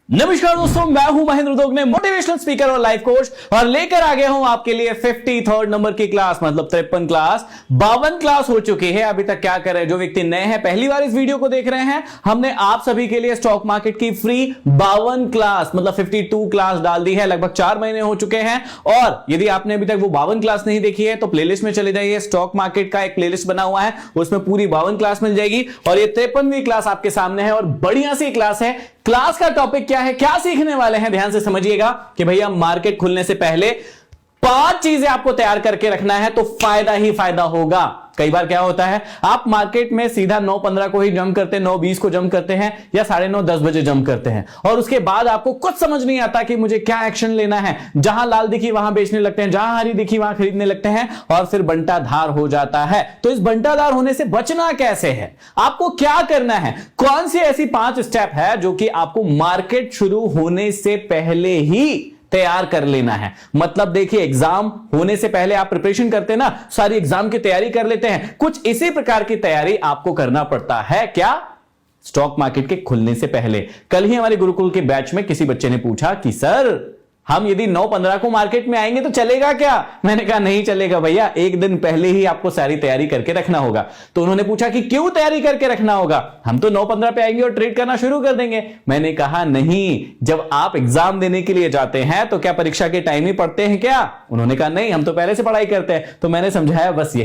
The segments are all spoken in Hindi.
नमस्कार दोस्तों, मैं हूं महेंद्र दोगने, मोटिवेशनल स्पीकर और लाइफ कोच, और लेकर आ गया हूं आपके लिए 53rd नंबर की क्लास, मतलब 53 क्लास। 52 क्लास हो चुकी है। अभी तक क्या कर रहे हैं जो व्यक्ति नए हैं, पहली बार इस वीडियो को देख रहे हैं, हमने आप सभी के लिए स्टॉक मार्केट की फ्री 52 क्लास मतलब 52 क्लास डाल दी है। लगभग 4 महीने हो चुके हैं, और यदि आपने अभी तक वो 52 क्लास नहीं देखी है तो प्लेलिस्ट में चले जाइए। स्टॉक मार्केट का एक प्लेलिस्ट बना हुआ है, उसमें पूरी 52 क्लास मिल जाएगी, और ये 53वीं क्लास आपके सामने है, और बढ़िया सी क्लास है। क्लास का टॉपिक क्या है, क्या सीखने वाले हैं, ध्यान से समझिएगा कि भैया मार्केट खुलने से पहले 5 चीजें आपको तैयार करके रखना है तो फायदा ही फायदा होगा। कई बार क्या होता है, आप मार्केट में सीधा 9:15 को ही जंप करते हैं, 9:20 को जंप करते हैं, या 9:30-10 बजे जंप करते हैं, और उसके बाद आपको कुछ समझ नहीं आता कि मुझे क्या एक्शन लेना है। जहां लाल दिखी वहां बेचने लगते हैं, जहां हरी दिखी वहां खरीदने लगते हैं, और फिर बंटाधार हो जाता है। तो इस बंटाधार होने से बचना कैसे है, आपको क्या करना है, कौन सी ऐसी 5 स्टेप है जो कि आपको मार्केट शुरू होने से पहले ही तैयार कर लेना है। मतलब देखिए, एग्जाम होने से पहले आप प्रिपरेशन करते हैं ना, सारी एग्जाम की तैयारी कर लेते हैं, कुछ इसी प्रकार की तैयारी आपको करना पड़ता है। क्या? स्टॉक मार्केट के खुलने से पहले। कल ही हमारे गुरुकुल के बैच में किसी बच्चे ने पूछा कि सर, हम यदि 9:15 को मार्केट में आएंगे तो चलेगा क्या? मैंने कहा नहीं चलेगा भैया, एक दिन पहले ही आपको सारी तैयारी करके रखना होगा। तो उन्होंने पूछा कि क्यों तैयारी करके रखना होगा, हम तो 9:15 पे आएंगे और ट्रेड करना शुरू कर देंगे। मैंने कहा नहीं, जब आप एग्जाम देने के लिए जाते हैं तो क्या परीक्षा के टाइम ही पढ़ते हैं क्या? उन्होंने कहा नहीं, हम तो पहले से पढ़ाई करते हैं। तो मैंने समझाया बस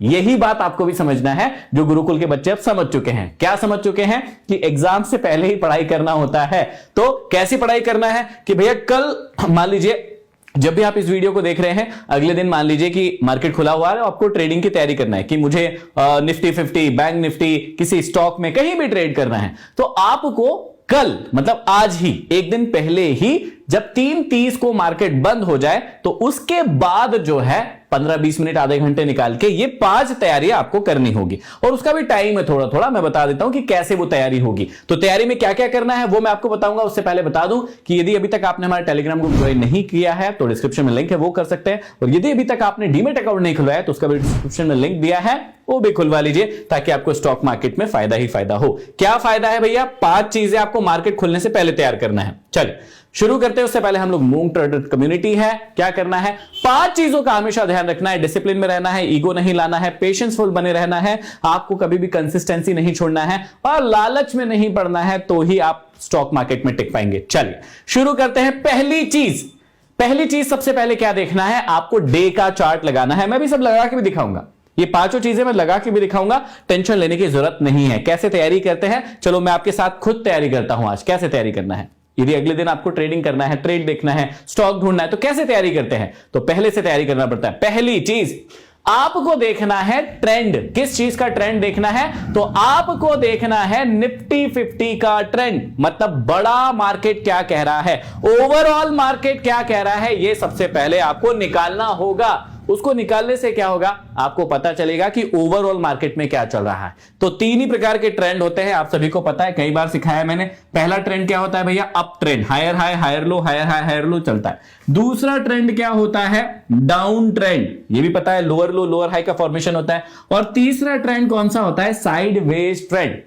यही बात आपको भी समझना है, जो गुरुकुल के बच्चे अब समझ चुके हैं। क्या समझ चुके हैं? कि एग्जाम से पहले ही पढ़ाई करना होता है। तो कैसी पढ़ाई करना है कि भैया कल मान लीजिए, जब भी आप इस वीडियो को देख रहे हैं, अगले दिन मान लीजिए कि मार्केट खुला हुआ है, आपको ट्रेडिंग की तैयारी करना है कि मुझे निफ्टी 50, बैंक निफ्टी, किसी स्टॉक में कहीं भी ट्रेड करना है, तो आपको कल मतलब आज ही, एक दिन पहले ही, जब 3:30 को मार्केट बंद हो जाए तो उसके बाद जो है 15-20 मिनट, आधे घंटे निकाल के ये 5 तैयारियां आपको करनी होगी। और उसका भी टाइम है, थोड़ा थोड़ा मैं बता देता हूं कि कैसे वो तैयारी होगी। तो तैयारी में क्या क्या करना है वो मैं आपको बताऊंगा। उससे पहले बता दूं कि यदि अभी तक आपने हमारा टेलीग्राम ग्रुप ज्वाइन नहीं किया है तो डिस्क्रिप्शन में लिंक है, वो कर सकते हैं। और यदि अभी तक आपने डीमैट अकाउंट नहीं खुलवाया तो उसका भी डिस्क्रिप्शन में लिंक दिया है, वो भी खुलवा लीजिए, ताकि आपको स्टॉक मार्केट में फायदा ही फायदा हो। क्या फायदा है भैया? 5 चीजें आपको मार्केट खुलने से पहले तैयार करना है। चलिए शुरू करते हैं। उससे पहले हम लोग मूंग ट्रेडर कम्युनिटी है, क्या करना है? 5 चीजों का हमेशा ध्यान रखना है। डिसिप्लिन में रहना है, ईगो नहीं लाना है, पेशेंसफुल बने रहना है, आपको कभी भी कंसिस्टेंसी नहीं छोड़ना है, और लालच में नहीं पड़ना है, तो ही आप स्टॉक मार्केट में टिक पाएंगे। चलिए शुरू करते हैं। पहली चीज सबसे पहले क्या देखना है, आपको डे का चार्ट लगाना है। मैं भी सब लगा के भी दिखाऊंगा, ये 5 चीजें मैं लगा के भी दिखाऊंगा, टेंशन लेने की जरूरत नहीं है। कैसे तैयारी करते हैं, चलो मैं आपके साथ खुद तैयारी करता हूं आज। कैसे तैयारी करना है, यदि अगले दिन आपको ट्रेडिंग करना है, ट्रेड देखना है, स्टॉक ढूंढना है, तो कैसे तैयारी करते हैं? तो पहले से तैयारी करना पड़ता है। पहली चीज, आपको देखना है ट्रेंड। किस चीज का ट्रेंड देखना है? तो आपको देखना है निफ्टी 50 का ट्रेंड, मतलब बड़ा मार्केट क्या कह रहा है, ओवरऑल मार्केट क्या कह रहा है, यह सबसे पहले आपको निकालना होगा। उसको निकालने से क्या होगा, आपको पता चलेगा कि ओवरऑल मार्केट में क्या चल रहा है। तो 3 ही प्रकार के ट्रेंड होते हैं, आप सभी को पता है, कई बार सिखाया मैंने। पहला ट्रेंड क्या होता है भैया? Up trend, higher high higher low, higher high higher low चलता है। दूसरा ट्रेंड क्या होता है? डाउन ट्रेंड, ये भी पता है, लोअर लो लोअर हाई का फॉर्मेशन होता है। और तीसरा ट्रेंड कौन सा होता है? Sideways trend.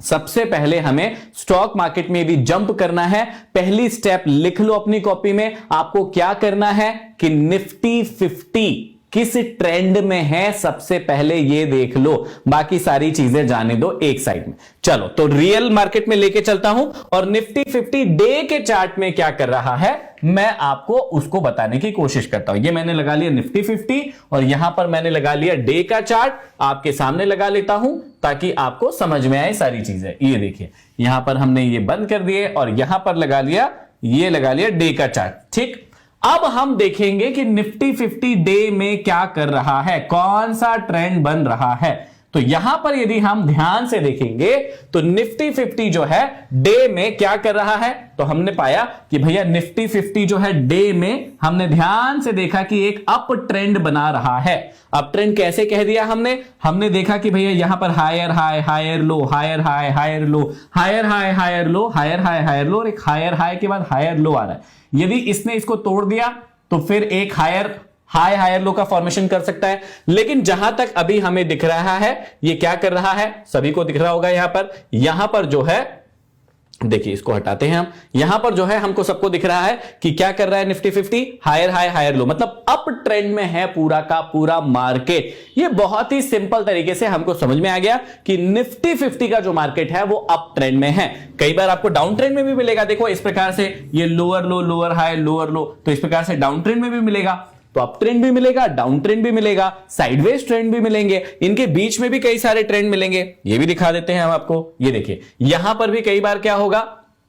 सबसे पहले हमें स्टॉक मार्केट में भी जंप करना है। पहली स्टेप लिख लो अपनी कॉपी में, आपको क्या करना है कि निफ्टी 50 किस ट्रेंड में है, सबसे पहले ये देख लो, बाकी सारी चीजें जाने दो एक साइड में। चलो तो रियल मार्केट में लेके चलता हूं, और निफ्टी 50 डे के चार्ट में क्या कर रहा है मैं आपको उसको बताने की कोशिश करता हूं। ये मैंने लगा लिया निफ्टी 50, और यहां पर मैंने लगा लिया डे का चार्ट, आपके सामने लगा लेता हूं ताकि आपको समझ में आए सारी चीजें। ये देखिए, यहां पर हमने ये बंद कर दिए, और यहां पर लगा लिया, ये लगा लिया डे का चार्ट। ठीक, अब हम देखेंगे कि निफ्टी 50 डे में क्या कर रहा है, कौन सा ट्रेंड बन रहा है। तो यहां पर यदि हम ध्यान से देखेंगे तो निफ्टी 50 जो है डे में क्या कर रहा है, तो हमने पाया कि भैया निफ्टी 50 जो है डे में, हमने ध्यान से देखा कि एक अप ट्रेंड बना रहा है। अप ट्रेंड कैसे कह दिया हमने देखा कि भैया यहां पर higher high higher low, higher high higher low, higher high higher low, higher high higher low, और एक हायर हाई के बाद हायर लो आ रहा है। यदि इसने इसको तोड़ दिया तो फिर एक हायर हाई हायर लो का फॉर्मेशन कर सकता है। लेकिन जहां तक अभी हमें दिख रहा है, ये क्या कर रहा है, सभी को दिख रहा होगा, यहां पर जो है देखिए इसको हटाते हैं हम। यहां पर जो है हमको सबको दिख रहा है कि क्या कर रहा है Nifty 50 higher high higher low, मतलब अप ट्रेंड में है पूरा का पूरा मार्केट। ये बहुत ही सिंपल तरीके से हमको समझ में आ गया कि निफ्टी 50 का जो मार्केट है वो अप ट्रेंड में है। कई बार आपको डाउन ट्रेंड में भी मिलेगा, देखो इस प्रकार से ये लोअर लो लोअर हाई लोअर लो, तो इस प्रकार से डाउन ट्रेंड में भी मिलेगा, तो अप ट्रेंड भी मिलेगा, डाउन ट्रेंड भी मिलेगा, साइडवेज ट्रेंड भी मिलेंगे, इनके बीच में भी कई सारे ट्रेंड मिलेंगे। ये भी दिखा देते हैं हम आपको। ये देखिए यहां पर भी कई बार क्या होगा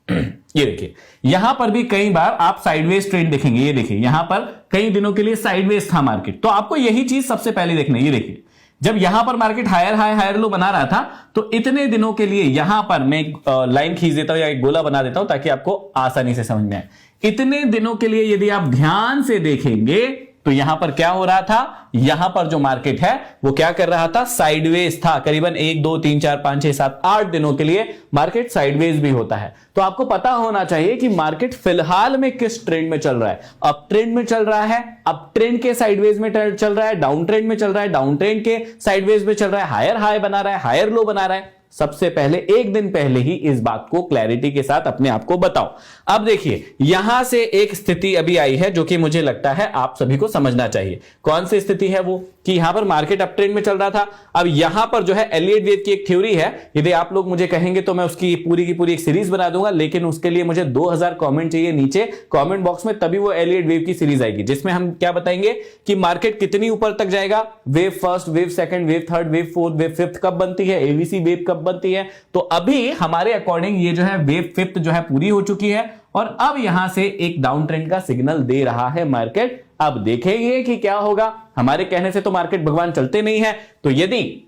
ये देखिए यहां पर भी कई बार आप साइडवेज ट्रेंड देखेंगे। ये देखिए यहां पर कई दिनों के लिए साइडवेज था मार्केट, तो आपको यही चीज सबसे पहले देखना है। ये देखिए जब यहां पर market higher high higher low बना रहा था, तो इतने दिनों के लिए यहां पर मैं एक लाइन खींच देता हूं या एक गोला बना देता हूं ताकि आपको आसानी से समझ में आए। इतने दिनों के लिए यदि आप ध्यान से देखेंगे तो यहां पर क्या हो रहा था, यहां पर जो मार्केट है वो क्या कर रहा था, साइडवेज था। करीबन 1 2 3 4 5 6 7 8 दिनों के लिए मार्केट साइडवेज भी होता है। तो आपको पता होना चाहिए कि मार्केट फिलहाल में किस ट्रेंड में चल रहा है। अप ट्रेंड में चल रहा है, अप ट्रेंड के साइडवेज में चल रहा है, डाउन ट्रेंड में चल रहा है, डाउन ट्रेंड के साइडवेज में चल रहा है, हायर हाई बना रहा है, हायर लो बना रहा है। सबसे पहले एक दिन पहले ही इस बात को क्लैरिटी के साथ अपने आप को बताओ। अब देखिए यहां से एक स्थिति अभी आई है जो कि मुझे लगता है आप सभी को समझना चाहिए। कौन सी स्थिति है वो, कि यहां पर मार्केट अप ट्रेंड में चल रहा था। अब यहां पर जो है एलियट वेव की एक थ्योरी है, यदि आप लोग मुझे कहेंगे तो मैं उसकी पूरी की पूरी एक सीरीज बना दूंगा, लेकिन उसके लिए मुझे 2000 कमेंट चाहिए नीचे कमेंट बॉक्स में, तभी वो एलियट वेव की सीरीज आएगी जिसमें हम क्या बताएंगे कि मार्केट कितनी ऊपर तक जाएगा, wave first, wave second, wave third, wave fourth, wave fifth कब बनती है, एबीसी वेव कब बनती है। तो अभी हमारे अकॉर्डिंग ये जो है वेव फिफ्थ जो है पूरी हो चुकी है और अब यहां से एक डाउन ट्रेंड का सिग्नल दे रहा है मार्केट। अब देखेंगे कि क्या होगा। हमारे कहने से तो मार्केट भगवान चलते नहीं है, तो यदि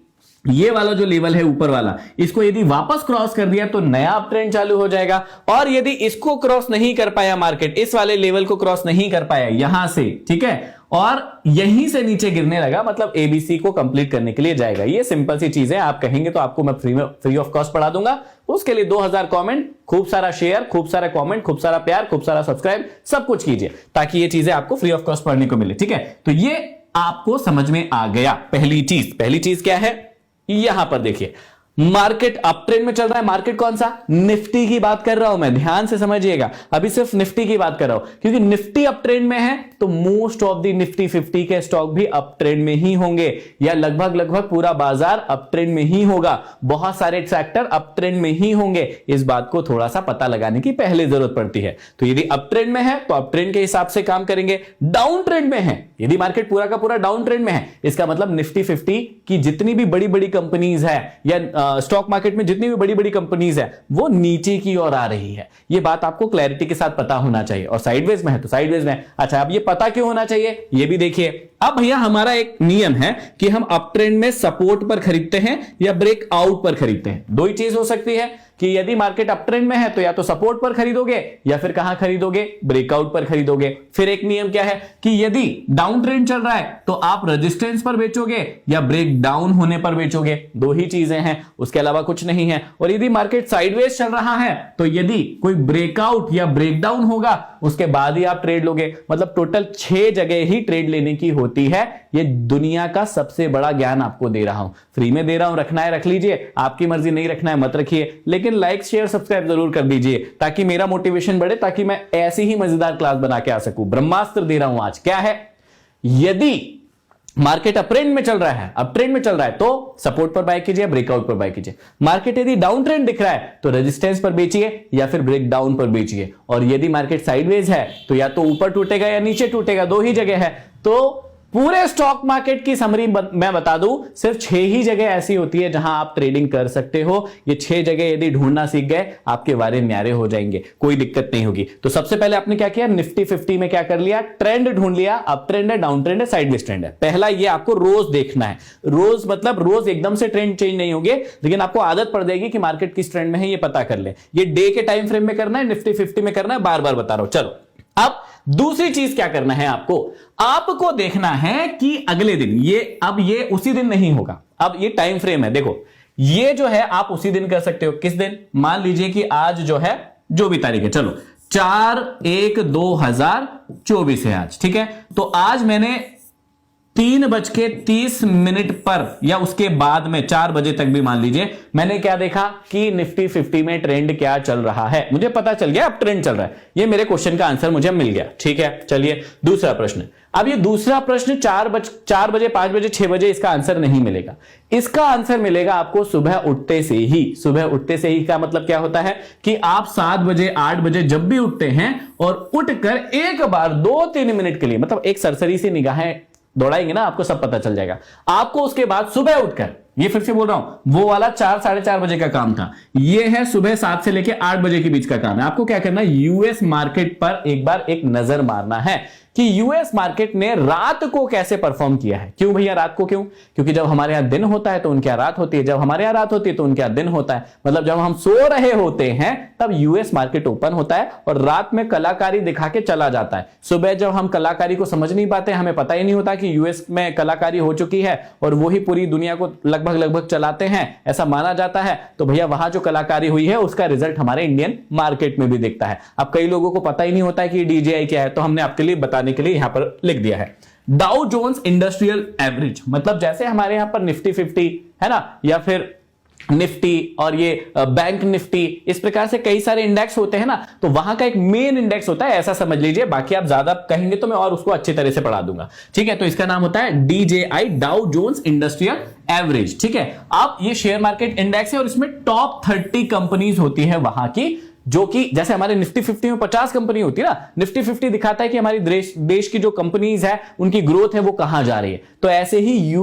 ये वाला जो लेवल है ऊपर वाला, इसको यदि वापस क्रॉस कर दिया तो नया अप ट्रेंड चालू हो जाएगा। और यदि इसको क्रॉस नहीं कर पाया मार्केट, इस वाले लेवल को क्रॉस नहीं कर पाया यहां से, ठीक है, और यहीं से नीचे गिरने लगा, मतलब एबीसी को कंप्लीट करने के लिए जाएगा। ये सिंपल सी चीज है, आप कहेंगे तो आपको मैं फ्री ऑफ कॉस्ट पढ़ा दूंगा। उसके लिए 2000 कमेंट, खूब सारा शेयर, खूब सारा कमेंट, खूब सारा प्यार, खूब सारा सब्सक्राइब, सब कुछ कीजिए ताकि ये चीजें आपको फ्री ऑफ कॉस्ट पढ़ने को मिले। ठीक है, तो ये आपको समझ में आ गया। पहली चीज क्या है, यहां पर देखिए मार्केट अप ट्रेंड में चल रहा है। मार्केट कौन सा, निफ्टी की बात कर रहा हूं मैं, ध्यान से समझिएगा। अभी सिर्फ निफ्टी की बात कर रहा हूं क्योंकि निफ्टी अप ट्रेंड में है तो मोस्ट ऑफ द निफ्टी 50 के स्टॉक भी अप ट्रेंड में ही होंगे, या लगभग पूरा बाजार अप ट्रेंड में ही होगा। बहुत सारे सेक्टर अप ट्रेंड में ही होंगे। इस बात को थोड़ा सा पता लगाने की पहले जरूरत पड़ती है। तो यदि अप ट्रेंड में है तो अप ट्रेंड के हिसाब से काम करेंगे। डाउन ट्रेंड में है, यदि मार्केट पूरा का पूरा डाउन ट्रेंड में है, इसका मतलब निफ्टी 50 की जितनी भी बड़ी बड़ी कंपनीज है या स्टॉक मार्केट में जितनी भी बड़ी बड़ी कंपनीज है वो नीचे की ओर आ रही है। ये बात आपको क्लैरिटी के साथ पता होना चाहिए। और साइडवेज में है तो साइडवेज में। अच्छा, अब ये पता क्यों होना चाहिए ये भी देखिए। अब भैया हमारा एक नियम है कि हम अप ट्रेंड में सपोर्ट पर खरीदते हैं या ब्रेकआउट पर खरीदते हैं। दो ही चीज हो सकती है कि यदि मार्केट अप ट्रेंड में है तो या तो सपोर्ट पर खरीदोगे या फिर कहां खरीदोगे, ब्रेकआउट पर खरीदोगे। फिर एक नियम क्या है कि यदि डाउन ट्रेंड चल रहा है तो आप रेजिस्टेंस पर बेचोगे या ब्रेक डाउन होने पर बेचोगे। दो ही चीजें हैं, उसके अलावा कुछ नहीं है। और यदि मार्केट साइडवेज चल रहा है तो यदि कोई ब्रेकआउट या ब्रेकडाउन होगा उसके बाद ही आप ट्रेड लोगे। मतलब टोटल 6 जगह ही ट्रेड लेने की होती है। ये दुनिया का सबसे बड़ा ज्ञान आपको दे रहा हूं, फ्री में दे रहा हूं। रखना है रख लीजिए, आपकी मर्जी, नहीं रखना है मत रखिए, लेकिन लाइक शेयर सब्सक्राइब जरूर कर दीजिए ताकि मेरा मोटिवेशन बढ़े, ताकि मैं ऐसी ही मजेदार क्लास बना के आ सकूं। ब्रह्मास्त्र दे रहा हूं आज। क्या है, यदि मार्केट अप ट्रेंड में चल रहा है, अप ट्रेंड में चल रहा है तो सपोर्ट पर बाय कीजिए, ब्रेकआउट पर बाय कीजिए। मार्केट यदि डाउन ट्रेंड दिख रहा है तो रेजिस्टेंस पर बेचिए या फिर ब्रेक डाउन पर बेचिए। और यदि मार्केट साइडवेज है तो या तो ऊपर टूटेगा या नीचे टूटेगा, दो ही जगह है। तो पूरे स्टॉक मार्केट की समरी मैं बता दूं, सिर्फ 6 ही जगह ऐसी होती है जहां आप ट्रेडिंग कर सकते हो। ये 6 जगह यदि ढूंढना सीख गए आपके वारे न्यारे हो जाएंगे, कोई दिक्कत नहीं होगी। तो सबसे पहले आपने क्या किया, निफ्टी 50 में क्या कर लिया, ट्रेंड ढूंढ लिया। अप ट्रेंड है, डाउन ट्रेंड है, साइडवेज ट्रेंड है। पहला ये आपको रोज देखना है। रोज मतलब रोज एकदम से ट्रेंड चेंज नहीं होंगे, लेकिन आपको आदत पड़ जाएगी कि मार्केट किस ट्रेंड में है, ये पता कर ले। ये डे के टाइम फ्रेम में करना है, निफ्टी 50 में करना है, बार बार बता रहा हूं। चलो, अब दूसरी चीज क्या करना है आपको देखना है कि अगले दिन ये उसी दिन नहीं होगा। अब ये टाइम फ्रेम है, देखो ये जो है आप उसी दिन कर सकते हो। किस दिन, मान लीजिए कि आज जो है, जो भी तारीख है, चलो 4/1/2024 है आज, ठीक है। तो आज मैंने 3:30 पर या उसके बाद में 4 बजे तक भी मान लीजिए मैंने क्या देखा कि निफ्टी 50 में ट्रेंड क्या चल रहा है, मुझे पता चल गया अब ट्रेंड चल रहा है। ये मेरे क्वेश्चन का आंसर मुझे मिल गया। ठीक है, चलिए दूसरा प्रश्न। अब ये दूसरा प्रश्न 4 बजे 5 बजे 6 बजे इसका आंसर नहीं मिलेगा। इसका आंसर मिलेगा आपको सुबह उठते से ही। सुबह उठते से ही का मतलब क्या होता है कि आप 7 बजे 8 बजे जब भी उठते हैं और उठकर एक बार 2-3 मिनट के लिए मतलब एक सरसरी सी निगाहें दौड़ाएंगे ना, आपको सब पता चल जाएगा। आपको उसके बाद सुबह उठकर, ये फिर से बोल रहा हूं, वो वाला 4 साढ़े 4 बजे का काम था, ये है सुबह 7 से लेकर 8 बजे के बीच का काम है। आपको क्या करना है, यूएस मार्केट पर एक बार एक नजर मारना है कि यूएस मार्केट ने रात को कैसे परफॉर्म किया है। क्यों भैया रात को क्यों? क्योंकि जब हमारे यहां दिन होता है तो उनके यहां रात होती है, जब हमारे यहां रात होती है तो उनके यहां दिन होता है। मतलब जब हम सो रहे होते हैं तब यूएस मार्केट ओपन होता है और रात में कलाकारी दिखा के चला जाता है। सुबह जब हम कलाकारी को समझ नहीं पाते, हमें पता ही नहीं होता कि यूएस में कलाकारी हो चुकी है और वही पूरी दुनिया को लगभग चलाते हैं, ऐसा माना जाता है, तो भैया वहां जो कलाकारी हुई है उसका रिजल्ट हमारे इंडियन मार्केट में भी दिखता है। अब कई लोगों को पता ही नहीं होता है कि डीजेआई क्या है, तो हमने आपके लिए बताने के लिए यहां पर लिख दिया है डाउ जोन्स इंडस्ट्रियल एवरेज। मतलब जैसे हमारे यहां पर निफ्टी 50 है ना, या फिर निफ्टी और ये बैंक निफ्टी, इस प्रकार से कई सारे इंडेक्स होते हैं ना, तो वहां का एक मेन इंडेक्स होता है, ऐसा समझ लीजिए। बाकी आप ज्यादा कहेंगे तो मैं और उसको अच्छी तरह से पढ़ा दूंगा। ठीक है, तो इसका नाम होता है DJI, Dow Jones industrial average. ठीक है, आप ये शेयर मार्केट इंडेक्स है और इसमें टॉप 30 कंपनीज होती है वहां की, जो कि जैसे हमारे निफ्टी 50 में 50 कंपनी होती है ना, निफ्टी 50 दिखाता है कि हमारी देश की जो कंपनीज है उनकी ग्रोथ है वो कहां जा रही है। तो ऐसे ही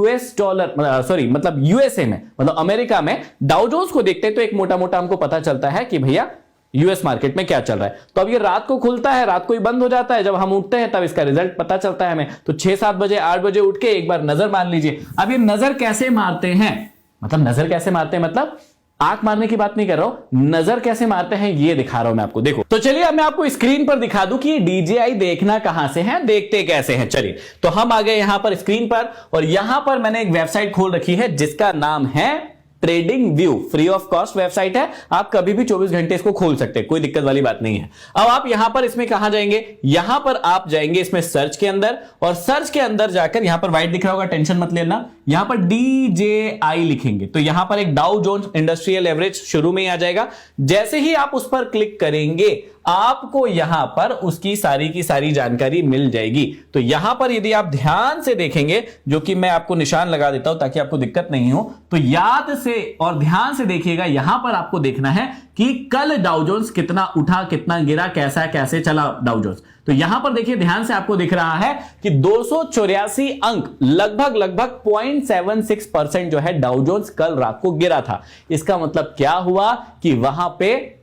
मतलब यूएसए में, मतलब अमेरिका में डाउ जोन्स को देखते हैं तो एक मोटा मोटा हमको पता चलता है कि भैया यूएस मार्केट में क्या चल रहा है। तो अब ये रात को खुलता है, रात को ही बंद हो जाता है, जब हम उठते हैं तब इसका रिजल्ट पता चलता है हमें। तो 6-7 बजे 8 बजे उठ के एक बार नजर मार लीजिए। अब ये नजर कैसे मारते हैं, मतलब नजर कैसे मारते हैं, मतलब आंख मारने की बात नहीं कर रहा हूं, नजर कैसे मारते हैं ये दिखा रहा हूं मैं आपको। देखो, तो चलिए अब मैं आपको स्क्रीन पर दिखा दूं कि डीजेआई देखना कहां से है, देखते कैसे हैं। चलिए, तो हम आ गए यहां पर स्क्रीन पर और यहां पर मैंने एक वेबसाइट खोल रखी है जिसका नाम है trading view. Free of cost website है, आप कभी भी 24 घंटे इसको खोल सकते हैं, कोई दिक्कत वाली बात नहीं है। अब आप यहां पर इसमें कहां जाएंगे, यहां पर आप जाएंगे इसमें सर्च के अंदर, और सर्च के अंदर जाकर यहां पर व्हाइट दिख रहा होगा, टेंशन मत लेना, यहां पर डीजेआई लिखेंगे तो यहां पर एक डाउ जोन्स इंडस्ट्रियल एवरेज शुरू में ही आ जाएगा। जैसे ही आप उस पर क्लिक करेंगे आपको यहां पर उसकी सारी की सारी जानकारी मिल जाएगी। तो यहां पर यदि आप ध्यान से देखेंगे, जो कि मैं आपको निशान लगा देता हूं ताकि आपको दिक्कत नहीं हो, तो याद से और ध्यान से देखिएगा। यहां पर आपको देखना है कि कल डाउ जोन्स कितना उठा, कितना गिरा, कैसे चला डाउ जोन्स। तो यहां पर देखिए, ध्यान से आपको दिख रहा है कि 284 अंक, लगभग 0.76% जो है डाउ जोन्स कल रात को गिरा था। इसका मतलब क्या हुआ कि वहां पे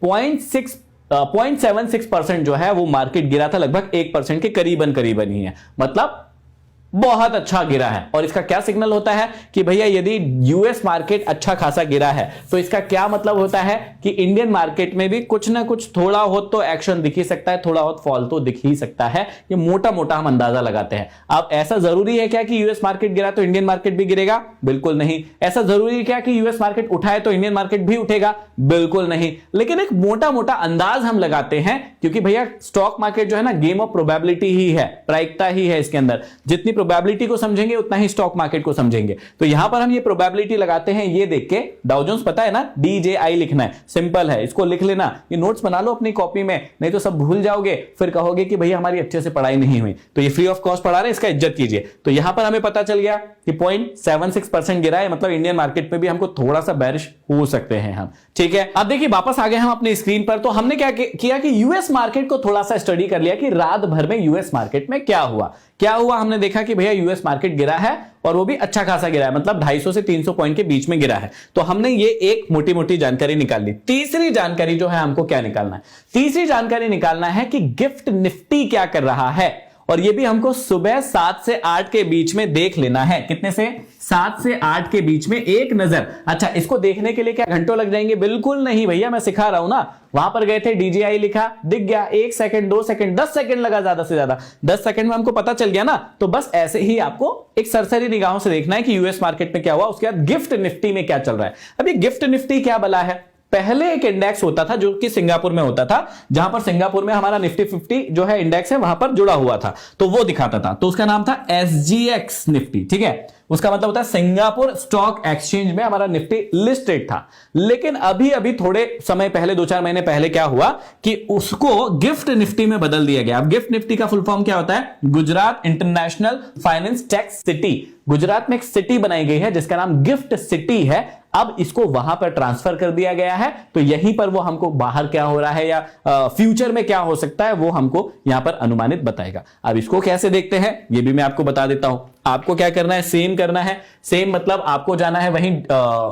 0.76% जो है वो मार्केट गिरा था, लगभग 1% के करीबन ही है, मतलब बहुत अच्छा गिरा है। और इसका क्या सिग्नल होता है कि भैया यदि यूएस मार्केट अच्छा खासा गिरा है तो इसका क्या मतलब होता है कि इंडियन मार्केट में भी कुछ ना कुछ थोड़ा बहुत तो एक्शन दिख ही सकता है, थोड़ा बहुत फॉल तो दिख ही सकता है। ये मोटा मोटा हम अंदाजा लगाते हैं। अब ऐसा जरूरी है क्या कि यूएस मार्केट गिरा तो इंडियन मार्केट भी गिरेगा? बिल्कुल नहीं। ऐसा जरूरी है क्या कि यूएस मार्केट उठाए तो इंडियन मार्केट भी उठेगा? बिल्कुल नहीं। लेकिन एक मोटा मोटा अंदाज हम लगाते हैं, क्योंकि भैया स्टॉक मार्केट जो है ना, गेम ऑफ प्रोबेबिलिटी ही है, प्रायिकता ही है इसके अंदर। जितनी प्रोबेबिलिटी को समझेंगे उतना ही स्टॉक मार्केट को समझेंगे। तो यहां पर हम ये प्रोबेबिलिटी लगाते हैं, ये देख के डाउ जोन्स पता है ना, डीजेआई लिखना है, सिंपल है, इसको लिख लेना। ये नोट्स बना लो अपनी कॉपी में, नहीं तो सब भूल जाओगे, फिर कहोगे कि भैया हमारी अच्छे से पढ़ाई नहीं हुई। तो ये फ्री ऑफ कॉस्ट पढ़ा रहे हैं, इसका इज्जत कीजिए। तो यहां पर हमें पता चल गया कि 0.76% गिरा है, मतलब इंडियन मार्केट में भी हमको थोड़ा सा बेरिश हो सकते हैं हम। ठीक है, अब देखिए वापस आ गए हम अपनी स्क्रीन पर। तो हमने क्या किया कि यूएस मार्केट को थोड़ा सा स्टडी कर लिया कि रात भर में यूएस मार्केट में क्या हुआ। हमने देखा कि भैया यूएस मार्केट गिरा है और वो भी अच्छा खासा गिरा है, मतलब 250 से 300 पॉइंट के बीच में गिरा है। तो हमने ये एक मोटी मोटी जानकारी निकाल ली। तीसरी जानकारी जो है हमको क्या निकालना है, तीसरी जानकारी निकालना है कि गिफ्ट निफ्टी क्या कर रहा है, और ये भी हमको सुबह 7 से 8 के बीच में देख लेना है। कितने से? 7 से 8 के बीच में एक नजर। अच्छा, इसको देखने के लिए क्या घंटों लग जाएंगे? बिल्कुल नहीं भैया, मैं सिखा रहा हूं ना। वहां पर गए थे, डीजीआई लिखा, दिख गया, 1 सेकंड 2 सेकंड 10 सेकंड लगा, ज्यादा से ज्यादा 10 सेकंड में हमको पता चल गया ना। तो बस ऐसे ही आपको एक सरसरी निगाहों से देखना है कि यूएस मार्केट में क्या हुआ, उसके बाद गिफ्ट निफ्टी में क्या चल रहा है। अब ये गिफ्ट निफ्टी क्या बला है? पहले एक इंडेक्स होता था जो कि सिंगापुर में होता था, जहां पर सिंगापुर में हमारा निफ्टी 50 जो है इंडेक्स है वहां पर जुड़ा हुआ था, तो वो दिखाता था, तो उसका नाम था SGX निफ्टी। ठीक है, उसका मतलब होता है सिंगापुर स्टॉक एक्सचेंज में हमारा निफ्टी लिस्टेड था। लेकिन अभी अभी थोड़े समय पहले 2-4 महीने पहले क्या हुआ कि उसको गिफ्ट निफ्टी में बदल दिया गया। अब गिफ्ट निफ्टी का फुल फॉर्म क्या होता है? Gujarat international finance tech city. Gujarat में एक सिटी बनाई गई है जिसका नाम गिफ्ट सिटी है। अब इसको वहां पर ट्रांसफर कर दिया गया है, तो यहीं पर वो हमको बाहर क्या हो रहा है या फ्यूचर में क्या हो सकता है वो हमको यहां पर अनुमानित बताएगा। अब इसको कैसे देखते हैं ये भी मैं आपको बता देता हूं। आपको क्या करना है? सेम करना है। सेम मतलब आपको जाना है वहीं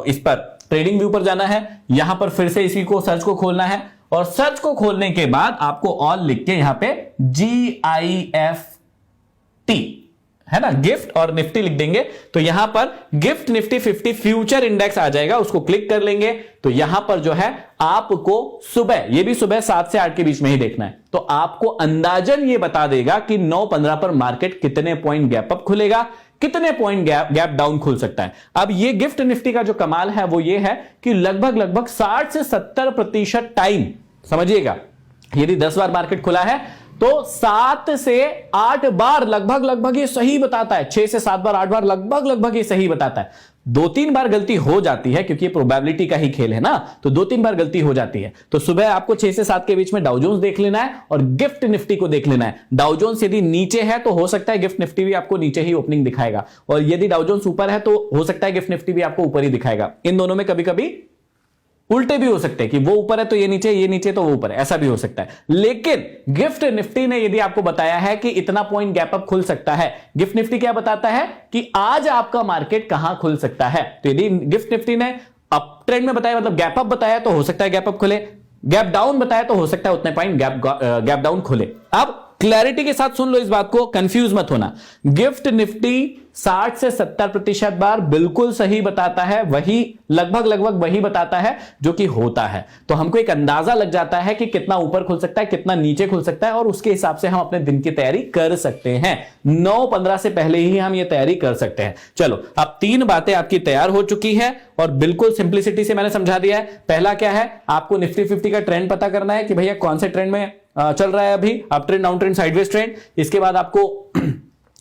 इस पर ट्रेडिंग व्यू पर जाना है, यहां पर फिर से इसी को सर्च को खोलना है, और सर्च को खोलने के बाद आपको ऑल लिख के यहां पे GIFT है ना, गिफ्ट और निफ्टी लिख देंगे, तो यहां पर गिफ्ट निफ्टी 50 फ्यूचर इंडेक्स आ जाएगा। उसको क्लिक कर लेंगे तो यहां पर जो है आपको सुबह, ये भी सुबह 7 से 8 के बीच में ही देखना है, तो आपको अंदाजन ये बता देगा कि 9:15 पर मार्केट कितने पॉइंट गैप अप खुलेगा, कितने पॉइंट गैप डाउन खुल सकता है। अब ये गिफ्ट निफ्टी का जो कमाल है वो ये है कि लगभग 60 से 70% टाइम, समझिएगा, यदि 10 बार मार्केट खुला है तो 7 से 8 बार लगभग ये सही बताता है, 6 से 7 बार 8 बार लगभग ये सही बताता है। 2-3 बार गलती हो जाती है क्योंकि ये प्रोबेबिलिटी का ही खेल है ना, तो 2-3 बार गलती हो जाती है। तो सुबह आपको 6 से 7 के बीच में डाउ जोन्स देख लेना है और गिफ्ट निफ्टी को देख लेना है। डाउ जोन्स यदि नीचे है तो हो सकता है गिफ्ट निफ्टी भी आपको नीचे ही ओपनिंग दिखाएगा, और यदि डाउ जोन्स ऊपर है तो हो सकता है गिफ्ट निफ्टी भी आपको ऊपर ही दिखाएगा। इन दोनों में कभी कभी उल्टे भी हो सकते हैं कि वो ऊपर है तो ये नीचे तो वो ऊपर है, ऐसा भी हो सकता है। लेकिन गिफ्ट निफ्टी ने यदि आपको बताया है कि इतना पॉइंट गैप अप खुल सकता है, गिफ्ट निफ्टी क्या बताता है कि आज आपका मार्केट कहां खुल सकता है। तो यदि गिफ्ट निफ्टी ने अप ट्रेंड में बताया, मतलब गैप अप बताया, तो हो सकता है गैप अप खुले, गैप डाउन बताया तो हो सकता है उतने पॉइंट गैप डाउन खुले। अब क्लैरिटी के साथ सुन लो इस बात को, कंफ्यूज मत होना। गिफ्ट निफ्टी 60 से 70% बार बिल्कुल सही बताता है, वही लगभग वही बताता है जो कि होता है। तो हमको एक अंदाजा लग जाता है कि कितना ऊपर खुल सकता है, कितना नीचे खुल सकता है, और उसके हिसाब से हम अपने दिन की तैयारी कर सकते हैं। 9:15 से पहले ही हम ये तैयारी कर सकते हैं। चलो, अब 3 बातें आपकी तैयार हो चुकी है और बिल्कुल सिंप्लिसिटी से मैंने समझा दिया है। पहला क्या है? आपको निफ्टी 50 का ट्रेंड पता करना है कि भैया कौन से ट्रेंड में चल रहा है अभी, up trend, down trend, sideways trend. इसके बाद आपको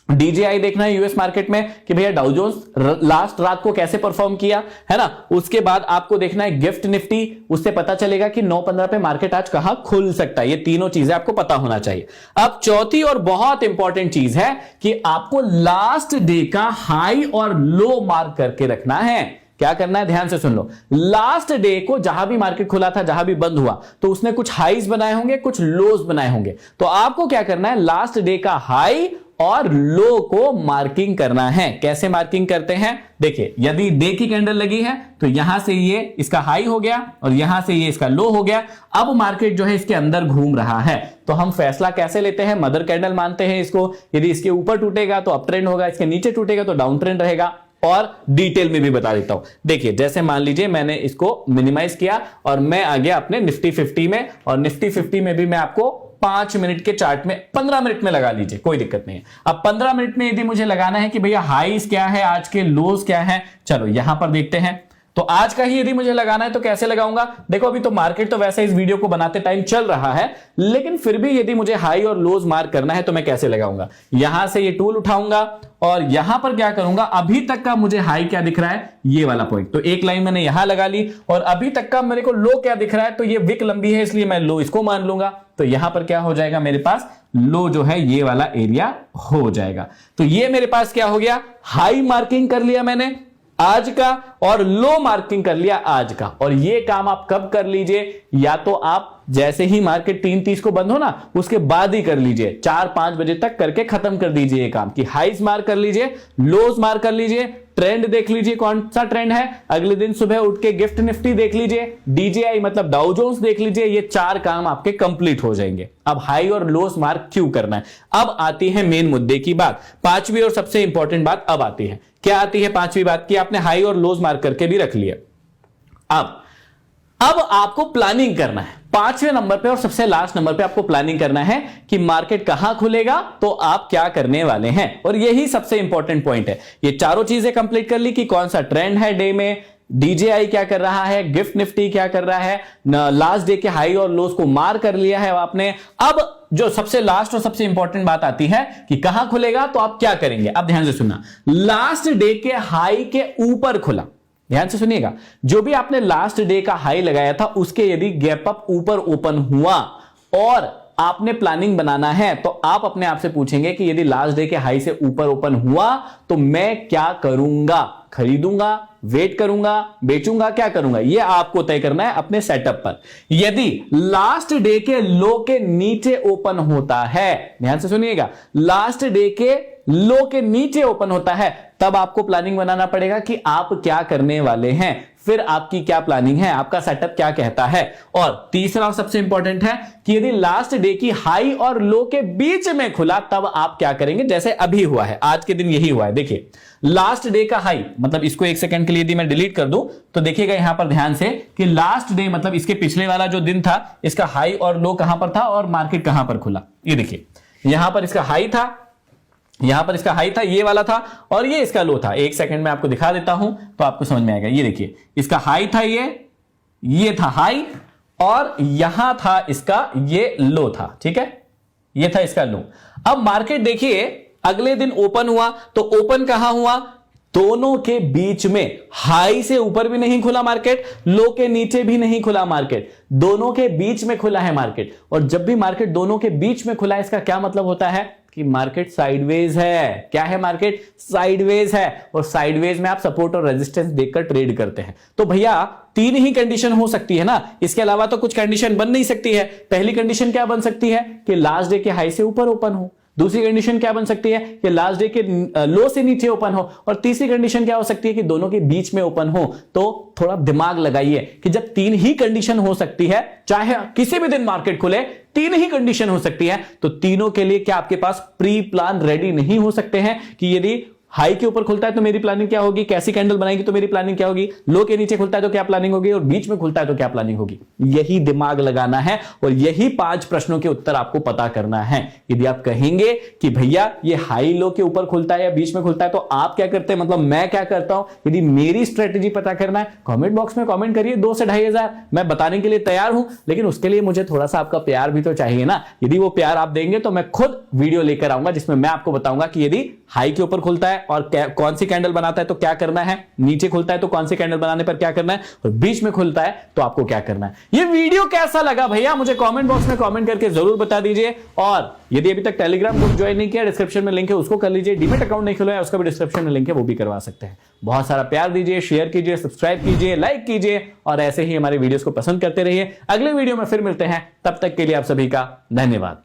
DJI देखना है यूएस मार्केट में कि भैया डाउ जोन्स लास्ट रात को कैसे परफॉर्म किया, है ना। उसके बाद आपको देखना है गिफ्ट निफ्टी, उससे पता चलेगा कि 9:15 पे मार्केट आज कहां खुल सकता है। ये तीनों चीजें आपको पता होना चाहिए। अब चौथी और बहुत इंपॉर्टेंट चीज है कि आपको लास्ट डे का हाई और लो मार्क करके रखना है। क्या करना है? ध्यान से सुन लो। लास्ट डे को जहां भी मार्केट खुला था, जहां भी बंद हुआ, तो उसने कुछ हाईज बनाए होंगे, कुछ लोज बनाए होंगे। तो आपको क्या करना है? लास्ट डे का हाई और लो को मार्किंग करना है। कैसे मार्किंग करते हैं? देखिए, यदि डे की कैंडल लगी है तो यहां से ये इसका हाई हो गया और यहां से ये इसका लो हो गया। अब मार्केट जो है इसके अंदर घूम रहा है, तो हम फैसला कैसे लेते हैं? मदर कैंडल मानते हैं इसको। यदि इसके ऊपर टूटेगा तो अप ट्रेंड होगा, इसके नीचे टूटेगा तो डाउन ट्रेंड रहेगा। और डिटेल में भी बता देता हूं। देखिए, जैसे मान लीजिए मैंने इसको मिनिमाइज किया और मैं आ गया अपने निफ्टी 50 में, और निफ्टी 50 में भी मैं आपको 5 मिनट के चार्ट में, 15 मिनट में लगा लीजिए, कोई दिक्कत नहीं है। अब 15 मिनट में यदि मुझे लगाना है कि भैया हाईज क्या है, आज के लोज क्या है, चलो यहां पर देखते हैं। तो आज का ही यदि मुझे लगाना है तो कैसे लगाऊंगा? देखो, अभी तो मार्केट तो वैसे इस वीडियो को बनाते टाइम चल रहा है, लेकिन फिर भी यदि मुझे हाई और लोज मार्क करना है तो मैं कैसे लगाऊंगा? यहां से ये टूल उठाऊंगा और यहां पर क्या करूंगा? अभी तक का मुझे हाई क्या दिख रहा है? ये वाला पॉइंट, तो एक लाइन मैंने यहां लगा ली। और अभी तक का मेरे को लो क्या दिख रहा है? तो ये विक लंबी है, इसलिए मैं लो इसको मान लूंगा। तो यहां पर क्या हो जाएगा? मेरे पास लो जो है ये वाला एरिया हो जाएगा। तो ये मेरे पास क्या हो गया? हाई मार्किंग कर लिया मैंने आज का, और लो मार्किंग कर लिया आज का। और ये काम आप कब कर लीजिए? या तो आप जैसे ही मार्केट 3:30 को बंद हो ना, उसके बाद ही कर लीजिए। 4-5 बजे तक करके खत्म कर दीजिए ये काम, कि हाईज मार्क कर लीजिए, लोज मार्क कर लीजिए, ट्रेंड देख लीजिए कौन सा ट्रेंड है। अगले दिन सुबह उठ के गिफ्ट निफ्टी देख लीजिए, DJI मतलब डाउ जोन्स देख लीजिए। ये 4 काम आपके कंप्लीट हो जाएंगे। अब हाई और लोज मार्क क्यों करना है? अब आती है मेन मुद्दे की बात, 5वीं और सबसे इंपॉर्टेंट बात अब आती है। क्या आती है 5वीं बात? की आपने हाई और लोज मार्क करके भी रख लिया। अब आपको प्लानिंग करना है। 5वें नंबर पे और सबसे लास्ट नंबर पे आपको प्लानिंग करना है कि मार्केट कहां खुलेगा, तो आप क्या करने वाले हैं। और यही सबसे इंपॉर्टेंट पॉइंट है। ये चारों चीजें कंप्लीट कर ली कि कौन सा ट्रेंड है डे में, DJI क्या कर रहा है, गिफ्ट निफ्टी क्या कर रहा है, लास्ट डे के हाई और लोस को मार कर लिया है आपने। अब जो सबसे लास्ट और सबसे इंपॉर्टेंट बात आती है कि कहां खुलेगा, तो आप क्या करेंगे। अब ध्यान से सुनना, लास्ट डे के हाई के ऊपर खुला, ध्यान से सुनिएगा, जो भी आपने लास्ट डे का हाई लगाया था उसके यदि गैप अप ऊपर ओपन हुआ और आपने प्लानिंग बनाना है, तो आप अपने आप से पूछेंगे कि यदि लास्ट डे के हाई से ऊपर ओपन हुआ तो मैं क्या करूंगा, खरीदूंगा, वेट करूंगा, बेचूंगा, क्या करूंगा, यह आपको तय करना है अपने सेटअप पर। यदि लास्ट डे के लो के नीचे ओपन होता है, ध्यान से सुनिएगा, लास्ट डे के लो के नीचे ओपन होता है, तब आपको प्लानिंग बनाना पड़ेगा कि आप क्या करने वाले हैं, फिर आपकी क्या प्लानिंग है, आपका सेटअप क्या कहता है। और तीसरा और सबसे इंपॉर्टेंट है कि यदि लास्ट डे की हाई और लो के बीच में खुला, तब आप क्या करेंगे, जैसे अभी हुआ है, आज के दिन यही हुआ है। देखिए लास्ट डे का हाई, मतलब इसको एक सेकंड के लिए यदि मैं डिलीट कर दूं तो देखिएगा यहां पर ध्यान से कि लास्ट डे मतलब इसके पिछले वाला जो दिन था, इसका हाई और लो कहां पर था और मार्केट कहां पर खुला। ये देखिए यहां पर इसका हाई था, यहां पर इसका हाई था, ये वाला था, और ये इसका लो था। एक सेकंड में आपको दिखा देता हूं तो आपको समझ में आएगा। ये देखिए इसका हाई था, ये था हाई, और यहां था इसका ये लो था, ठीक है, ये था इसका लो। अब मार्केट देखिए अगले दिन ओपन हुआ, तो ओपन कहां हुआ, दोनों के बीच में, हाई से ऊपर भी नहीं खुला मार्केट, लो के नीचे भी नहीं खुला मार्केट, दोनों के बीच में खुला है मार्केट। और जब भी मार्केट दोनों के बीच में खुला है, इसका क्या मतलब होता है कि मार्केट साइडवेज है। क्या है, मार्केट साइडवेज है, और साइडवेज में आप सपोर्ट और रेजिस्टेंस देखकर ट्रेड करते हैं। तो भैया तीन ही कंडीशन हो सकती है ना, इसके अलावा तो कुछ कंडीशन बन नहीं सकती है। पहली कंडीशन क्या बन सकती है कि लास्ट डे के हाई से ऊपर ओपन हो, दूसरी कंडीशन क्या बन सकती है कि लास्ट डे के लो से नीचे ओपन हो, और तीसरी कंडीशन क्या हो सकती है कि दोनों के बीच में ओपन हो। तो थोड़ा दिमाग लगाइए कि जब तीन ही कंडीशन हो सकती है, चाहे किसी भी दिन मार्केट खुले, तीन ही कंडीशन हो सकती है, तो तीनों के लिए क्या आपके पास प्री प्लान रेडी नहीं हो सकते हैं कि यदि हाई के ऊपर खुलता है तो मेरी प्लानिंग क्या होगी, कैसी कैंडल बनाएगी तो मेरी प्लानिंग क्या होगी, लो के नीचे खुलता है तो क्या प्लानिंग होगी, और बीच में खुलता है तो क्या प्लानिंग होगी। यही दिमाग लगाना है और यही 5 प्रश्नों के उत्तर आपको पता करना है। यदि आप कहेंगे कि भैया ये हाई लो के ऊपर खुलता है या बीच में खुलता है, तो आप क्या करते हैं, मतलब मैं क्या करता हूं, यदि मेरी स्ट्रेटेजी पता करना है, कमेंट बॉक्स में कमेंट करिए, 2 से 2,500 मैं बताने के लिए तैयार हूं, लेकिन उसके लिए मुझे थोड़ा सा आपका प्यार भी तो चाहिए ना। यदि वो प्यार आप देंगे तो मैं खुद वीडियो लेकर आऊंगा जिसमें मैं आपको बताऊंगा कि यदि हाई के ऊपर खुलता है और कौन सी कैंडल बनाता है तो क्या करना है, नीचे खुलता है तो कौन सी कैंडल बनाने पर क्या करना है, और बीच में खुलता है तो आपको क्या करना है। ये वीडियो कैसा लगा भैया, मुझे कमेंट बॉक्स में कमेंट करके जरूर बता दीजिए। और यदि अभी तक टेलीग्राम ग्रुप ज्वाइन नहीं किया, डिस्क्रिप्शन में लिंक है, उसको कर लीजिए। डीमैट अकाउंट नहीं खुला है, उसका भी डिस्क्रिप्शन में लिंक है, वो भी करवा सकते हैं। बहुत सारा प्यार दीजिए, शेयर कीजिए, सब्सक्राइब कीजिए, लाइक कीजिए, और ऐसे ही हमारे वीडियोस को पसंद करते रहिए। अगले वीडियो में फिर मिलते हैं, तब तक के लिए आप सभी का धन्यवाद।